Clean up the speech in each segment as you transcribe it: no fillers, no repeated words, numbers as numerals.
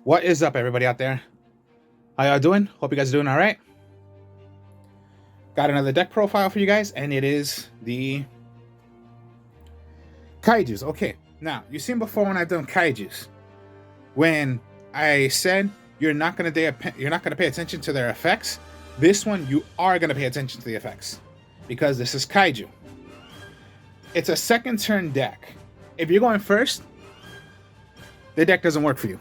What is up, everybody out there? How y'all doing? Hope you guys are doing all right. Got another deck profile for you guys, and it is the Kaijus. Okay, now you've seen before when I've done Kaijus, when I said you're not gonna pay attention to their effects. This one you are gonna pay attention to the effects because this is Kaiju. It's a second turn deck. If you're going first, the deck doesn't work for you.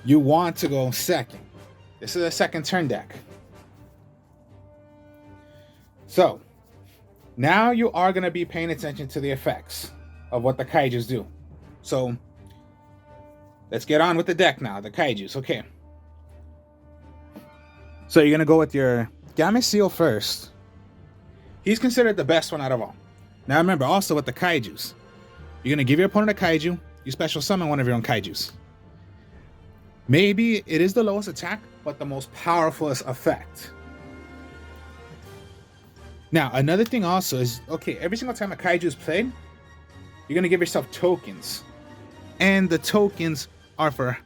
You want to go second. This is a second turn deck. So now you are going to be paying attention to the effects of what the Kaijus do. So let's get on with the deck now, the Kaijus. Okay. So you're going to go with your Gameciel first. He's considered the best one out of all. Now remember, also with the Kaijus, you're going to give your opponent a Kaiju. You special summon one of your own Kaijus. Maybe it is the lowest attack, but the most powerful effect. Now, another thing also is, okay, every single time a Kaiju is played, you're going to give yourself tokens. And the tokens are for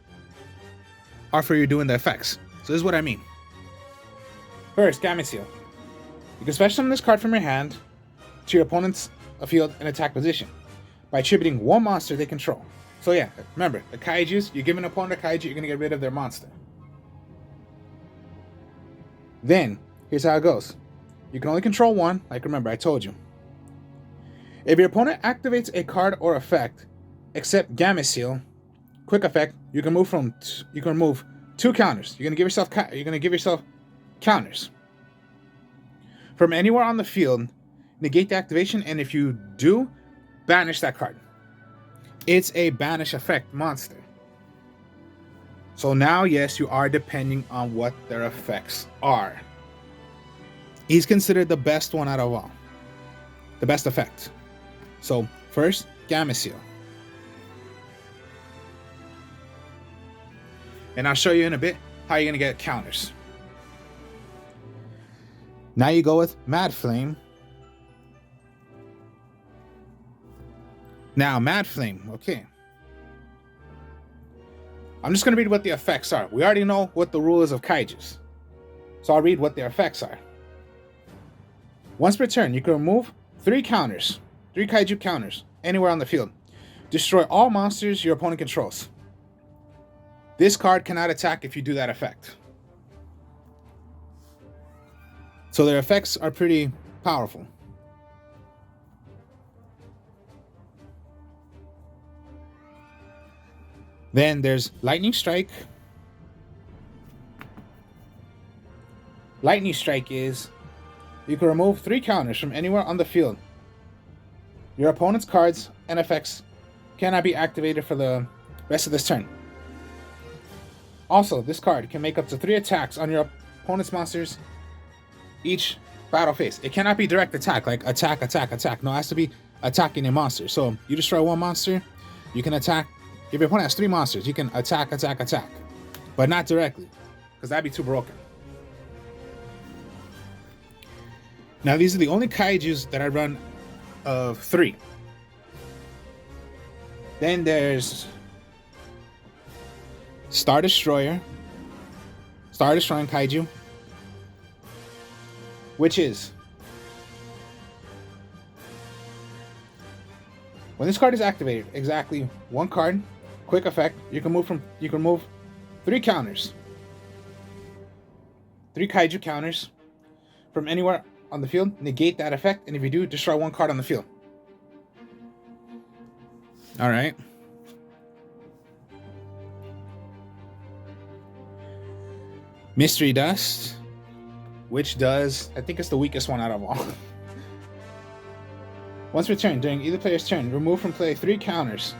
you doing the effects. So this is what I mean. First, Gameciel. You can special summon this card from your hand to your opponent's field and attack position by attributing one monster they control. So yeah, remember, the Kaijus, you give an opponent a Kaiju, you're going to get rid of their monster. Then, here's how it goes. You can only control one, like remember, I told you. If your opponent activates a card or effect, except Gameciel, quick effect, you can remove two counters. You're going to give yourself counters. From anywhere on the field, negate the activation, and if you do, banish that card. It's a banish effect monster. So now, yes, you are depending on what their effects are. He's considered the best one out of all. The best effect. So, first, Gameciel. And I'll show you in a bit how you're going to get counters. Now you go with Mad Flame. Now, Mad Flame, okay. I'm just going to read what the effects are. We already know what the rule is of Kaijus. So I'll read what their effects are. Once per turn, you can remove 3 counters, 3 Kaiju counters, anywhere on the field. Destroy all monsters your opponent controls. This card cannot attack if you do that effect. So their effects are pretty powerful. Then there's Lightning Strike. Lightning Strike is you can remove 3 counters from anywhere on the field. Your opponent's cards and effects cannot be activated for the rest of this turn. Also, this card can make up to 3 attacks on your opponent's monsters each battle phase. It cannot be direct attack, like attack, attack, attack. No, it has to be attacking a monster. So you destroy one monster, you can attack. If your opponent has 3 monsters, you can attack, attack, attack. But not directly, because that'd be too broken. Now, these are the only Kaijus that I run of 3. Then there's Star Destroyer. Star Destroying Kaiju. Which is, when this card is activated, exactly 1 card, quick effect, you can move 3 counters. 3 Kaiju counters from anywhere on the field, negate that effect, and if you do, destroy 1 card on the field. Alright. Mystery Dust, which does, I think it's the weakest one out of all. Once per turn, during either player's turn, remove from play 3 counters.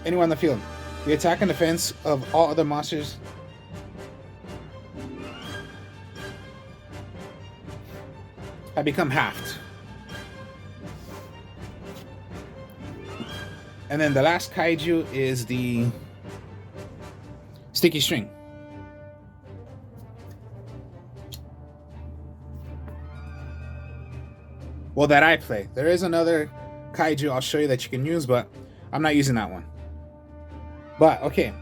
Anywhere on the field. The attack and defense of all other monsters have become halved. And then the last Kaiju is the Sticky String. Well, that I play. There is another kaiju I'll show you that you can use, but I'm not using that one. But okay,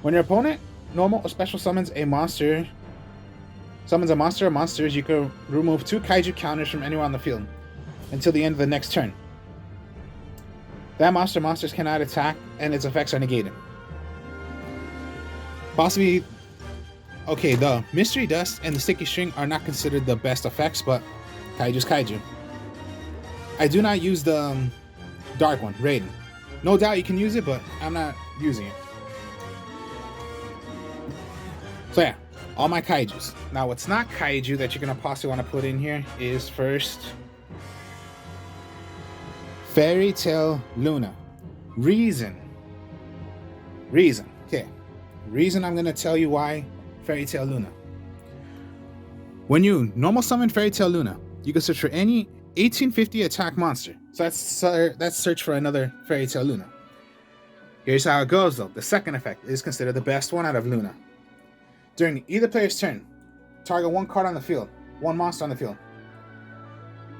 when your opponent normal or special summons a monster or monsters, you can remove 2 kaiju counters from anywhere on the field until the end of the next turn. That monsters cannot attack and its effects are negated. Possibly, okay, the mystery dust and the sticky string are not considered the best effects, but kaiju's kaiju. I do not use the dark one, Raiden. No doubt you can use it, but I'm not using it. So yeah, all my kaijus. Now what's not kaiju that you're gonna possibly want to put in here is first Fairy Tail Luna. Reason. Okay. Reason I'm gonna tell you why Fairy Tail Luna. When you normal summon Fairy Tail Luna, you can search for any 1850 attack monster. So that's search for another Fairy Tail Luna. Here's how it goes though. The second effect is considered the best one out of Luna. During either player's turn, target 1 card on the field, 1 monster on the field.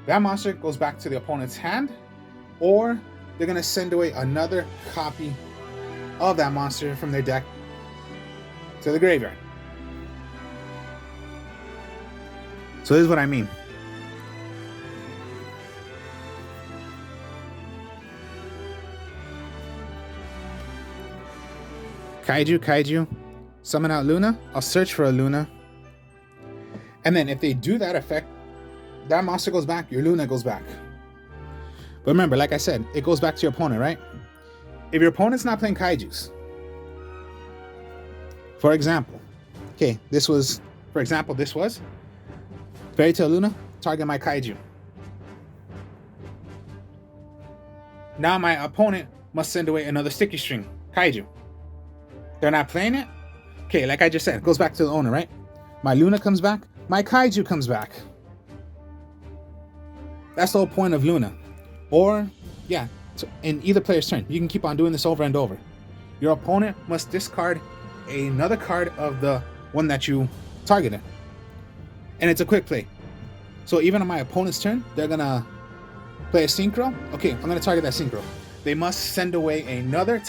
That monster goes back to the opponent's hand, or they're going to send away another copy of that monster from their deck to the graveyard. So this is what I mean. Kaiju, summon out Luna. I'll search for a Luna. And then if they do that effect, that monster goes back, your Luna goes back. But remember, like I said, it goes back to your opponent, right? If your opponent's not playing kaijus, for example, this was Fairy Tail Luna, target my kaiju. Now my opponent must send away another sticky string, kaiju. They're not playing it? Okay, like I just said, it goes back to the owner, right? My Luna comes back, my kaiju comes back. That's the whole point of Luna. Or, yeah, in either player's turn, you can keep on doing this over and over. Your opponent must discard another card of the one that you targeted. And it's a quick play. So even on my opponent's turn, they're gonna play a synchro. Okay, I'm gonna target that synchro. They must send away another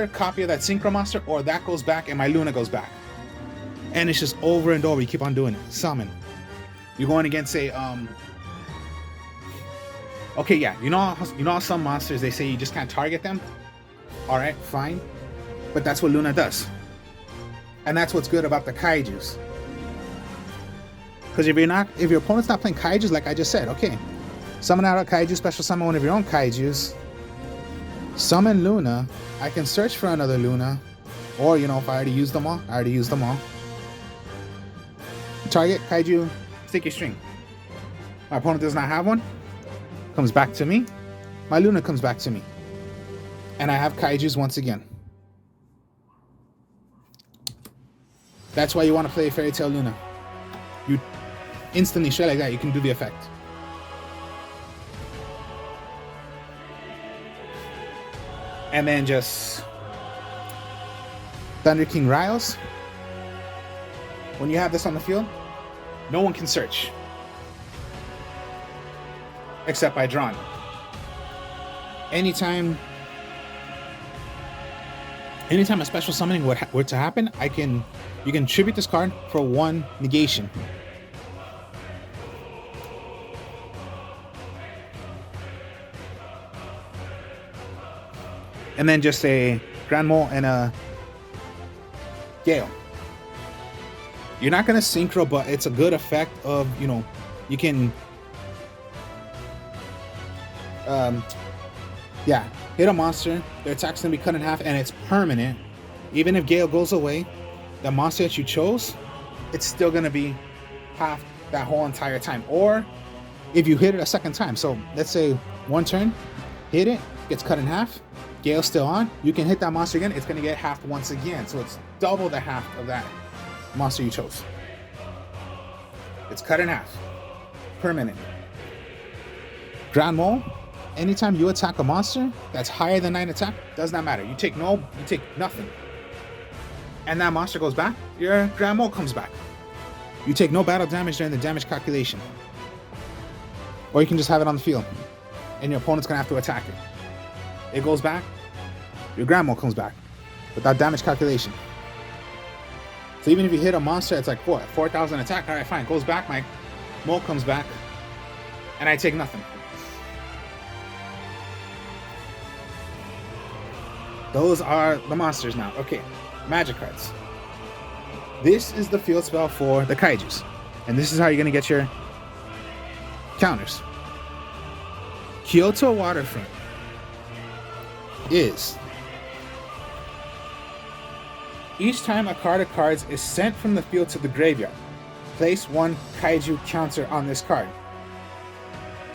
copy of that synchro monster, or that goes back and my Luna goes back. And it's just over and over. You keep on doing it. Summon. You're going against a okay, yeah, you know how some monsters they say you just can't target them? Alright, fine. But that's what Luna does. And that's what's good about the kaijus. Because if your opponent's not playing kaijus, like I just said, okay, summon out a kaiju, special summon one of your own kaijus. Summon Luna. I can search for another Luna. Or, if I already used them all, Target kaiju, sticky string. My opponent does not have one. Comes back to me. My Luna comes back to me. And I have kaijus once again. That's why you want to play Fairy Tail Luna. You instantly straight like that, you can do the effect. And then just Thunder King Riles. When you have this on the field, no one can search. Except by drawing. Anytime a special summoning were to happen, you can tribute this card for 1 negation. And then just a Grand Mole and a Gale. You're not gonna synchro, but it's a good effect of, you can hit a monster, their attack's gonna be cut in half, and it's permanent. Even if Gale goes away, the monster that you chose, it's still gonna be half that whole entire time. Or if you hit it a second time, so let's say 1 turn, hit it, gets cut in half, Gale's still on, you can hit that monster again, it's gonna get halved once again. So it's double the half of that monster you chose. It's cut in half. Permanent. Grand Mole, anytime you attack a monster that's higher than 9 attack, does not matter. You take nothing. And that monster goes back, your Grand Mole comes back. You take no battle damage during the damage calculation. Or you can just have it on the field. and your opponent's gonna have to attack it. It goes back, your Grand Mole comes back without damage calculation. So even if you hit a monster, it's like 4,000 attack. All right, fine. Goes back, my Mole comes back, and I take nothing. Those are the monsters now. Okay, magic cards. This is the field spell for the Kaijus. And this is how you're going to get your counters. Kyoto Waterfront is each time a card of cards is sent from the field to the graveyard, place one Kaiju counter on this card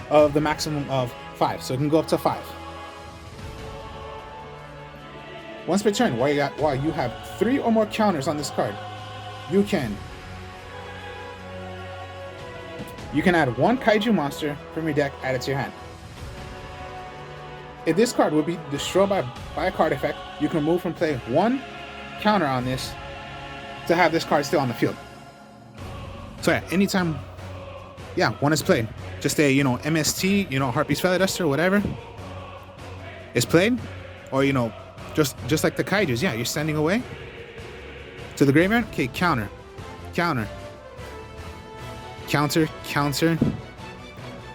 of the maximum of 5. So it can go up to 5. Once per turn, while you have 3 or more counters on this card, you can add 1 Kaiju monster from your deck added to your hand. If this card will be destroyed by a card effect, you can remove from play 1 counter on this to have this card still on the field. So yeah, anytime, one is played, just a MST, Harpy's Feather Duster, whatever is played, or just like the Kaijus, you're sending away to the graveyard. Okay, counter,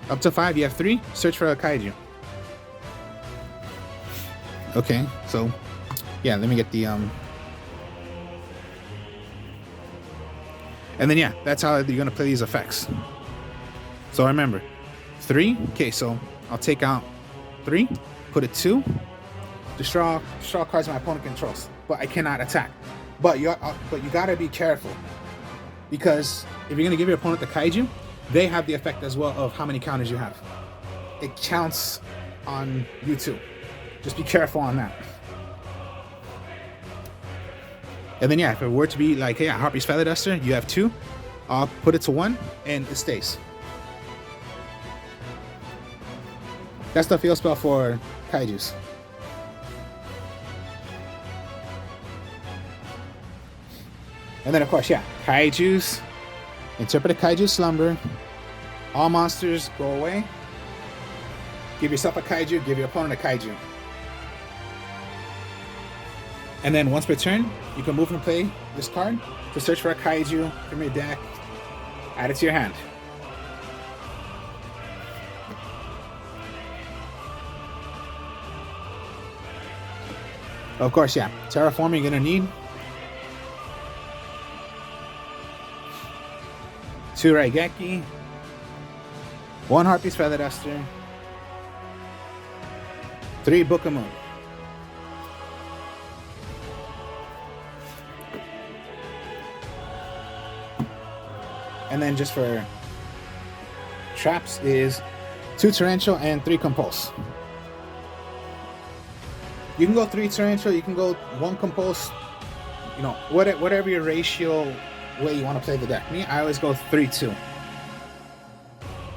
up to 5. You have 3. Search for a Kaiju. Okay, so let me get the and then that's how you're gonna play these effects. So remember, 3. Okay, so I'll take out 3, put it 2. Destroy cards my opponent controls, but I cannot attack. But you gotta be careful, because if you're gonna give your opponent the Kaiju, they have the effect as well of how many counters you have. It counts on you too. Just be careful on that. And then if it were to be like, Harpy's Feather Duster, you have 2. I'll put it to 1, and it stays. That's the field spell for Kaijus. And then, of course, Kaijus. Interpret a Kaiju slumber. All monsters go away. Give yourself a Kaiju. Give your opponent a Kaiju. And then once per turn, you can move and play this card to search for a Kaiju from your deck. Add it to your hand. Of course, Terraform you're gonna need 2 Raigeki, 1 Harpy's Feather Duster, 3 Book of Moon. And then just for traps is 2 Torrential and 3 Compulse. You can go 3 Torrential, you can go 1 Compulse, whatever your ratio way you want to play the deck. Me, I always go 3-2.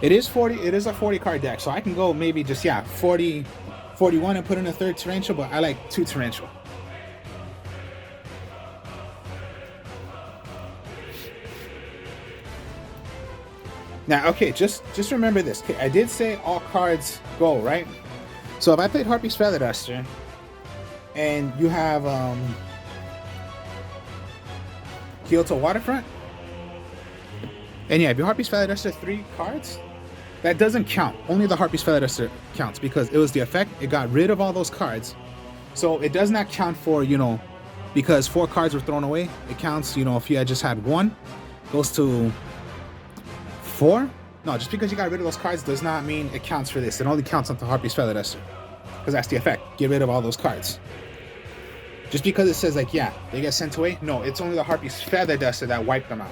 It is a 40 card deck, so I can go maybe just 40, 41 and put in a 3rd Torrential, but I like 2 Torrential. Now, okay, just remember this. Okay, I did say all cards go, right? So if I played Harpy's Feather Duster, and you have Kyoto Waterfront, and if your Harpy's Feather Duster 3 cards, that doesn't count. Only the Harpy's Feather Duster counts, because it was the effect. It got rid of all those cards. So it does not count for, because 4 cards were thrown away. It counts, if you had just had 1, goes to 4. No, just because you got rid of those cards does not mean it counts for this. It only counts on the Harpy's Feather Duster, because that's the effect. Get rid of all those cards. Just because it says they get sent away, no, it's only the Harpy's Feather Duster that wiped them out.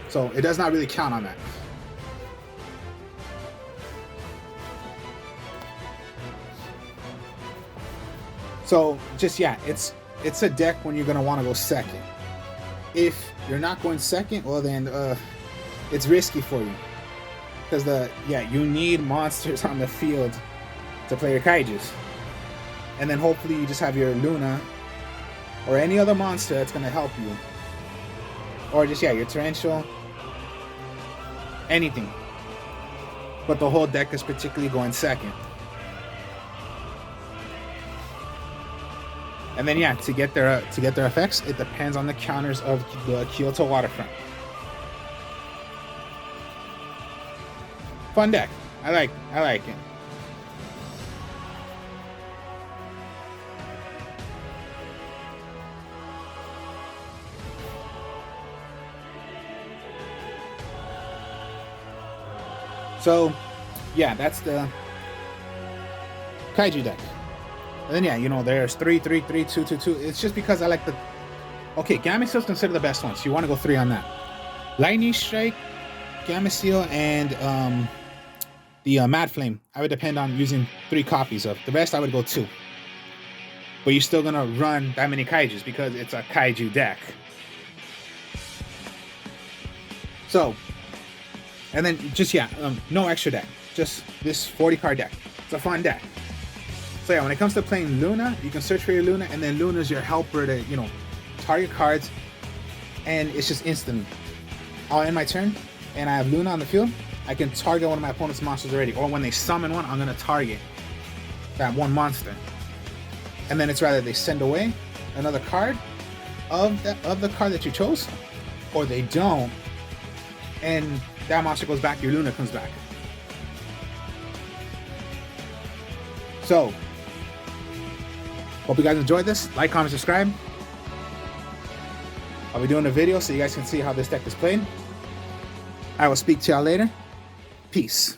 So it does not really count on that. So just it's a deck when you're gonna want to go second. If you're not going second, well then it's risky for you, because you need monsters on the field to play your Kaijus. And then hopefully you just have your Luna or any other monster that's going to help you. Or just, your Torrential. Anything. but the whole deck is particularly going second. And then yeah, to get their effects, it depends on the counters of the Kyoto Waterfront. Fun deck. I like it. So, yeah, that's the Kaiju deck. And then, yeah, you know, there's 3, 3, 3, 2, 2, 2. It's just because I like the... Okay, Gameciel's considered the best one, so you want to go 3 on that. Lightning Strike, Gameciel, and the Mad Flame. I would depend on using 3 copies of. The rest, I would go 2. But you're still going to run that many Kaijus because it's a Kaiju deck. So... And then just, yeah, no extra deck. Just this 40-card deck. It's a fun deck. So yeah, when it comes to playing Luna, you can search for your Luna, and then Luna's your helper to, you know, target cards. And it's just instant. I'll end my turn, and I have Luna on the field. I can target one of my opponent's monsters already. Or when they summon one, I'm going to target that one monster. And then it's rather they send away another card of the card that you chose, or they don't. And that monster goes back, your Luna comes back. So, hope you guys enjoyed this. Like, comment, subscribe. I'll be doing a video so you guys can see how this deck is played. I will speak to y'all later. Peace.